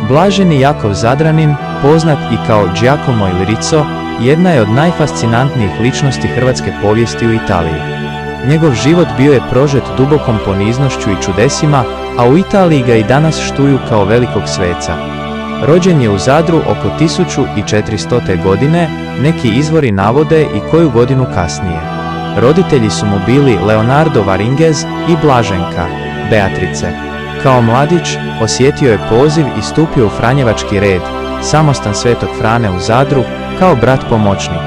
Blaženi Jakov Zadranin, poznat i kao Giacomo il Rizzo, jedna je od najfascinantnijih ličnosti hrvatske povijesti u Italiji. Njegov život bio je prožet dubokom poniznošću i čudesima, a u Italiji ga i danas štuju kao velikog sveca. Rođen je u Zadru oko 1400. godine, neki izvori navode i koju godinu kasnije. Roditelji su mu bili Leonardo Varinghez i Blaženka, Beatrice. Kao mladić, osjetio je poziv i stupio u Franjevački red, samostan Svetog Frane u Zadru, kao brat pomoćnik.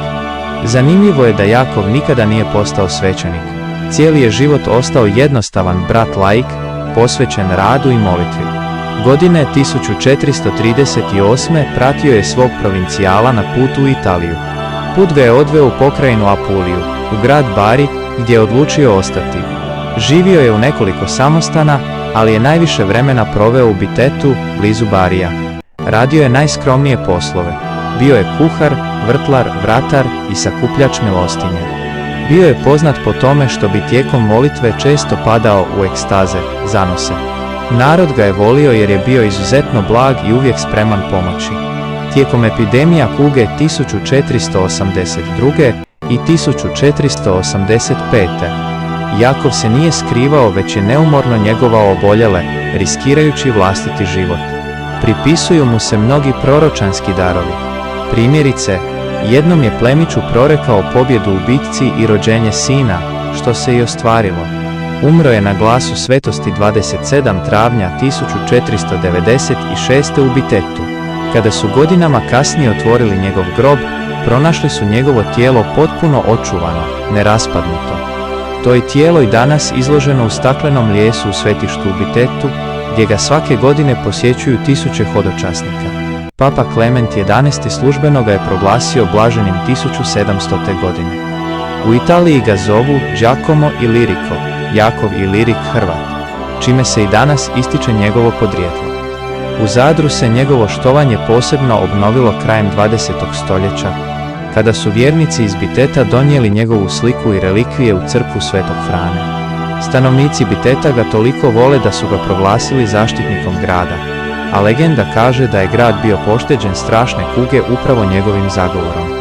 Zanimljivo je da Jakov nikada nije postao svećenik. Cijeli je život ostao jednostavan brat laik, posvećen radu i molitvi. Godine 1438. pratio je svog provincijala na putu u Italiju. Put ga je odveo u pokrajinu Apuliju, u grad Bari, gdje je odlučio ostati. Živio je u nekoliko samostana, ali je najviše vremena proveo u Bitetu, blizu Barija. Radio je najskromnije poslove. Bio je kuhar, vrtlar, vratar i sakupljač milostinje. Bio je poznat po tome što bi tijekom molitve često padao u ekstaze, zanose. Narod ga je volio jer je bio izuzetno blag i uvijek spreman pomoći. Tijekom epidemija kuge 1482. i 1485. Jakov se nije skrivao, već je neumorno njegovao oboljele, riskirajući vlastiti život. Pripisuju mu se mnogi proročanski darovi. Primjerice, jednom je plemiću prorekao pobjedu u bitci i rođenje sina, što se i ostvarilo. Umro je na glasu svetosti 27. travnja 1496. u Bitetu. Kada su godinama kasnije otvorili njegov grob, pronašli su njegovo tijelo potpuno očuvano, neraspadnuto. To je tijelo i danas izloženo u staklenom lijesu u svetištu u Bitetu, gdje ga svake godine posjećuju tisuće hodočasnika. Papa Klement XI službeno ga je proglasio blaženim 1700. godine. U Italiji ga zovu Giacomo Illirico, Jakov Ilirik Hrvat, čime se i danas ističe njegovo podrijetlo. U Zadru se njegovo štovanje posebno obnovilo krajem 20. stoljeća, kada su vjernici iz Biteta donijeli njegovu sliku i relikvije u crkvu Svetog Frane. Stanovnici Biteta ga toliko vole da su ga proglasili zaštitnikom grada, a legenda kaže da je grad bio pošteđen strašne kuge upravo njegovim zagovorom.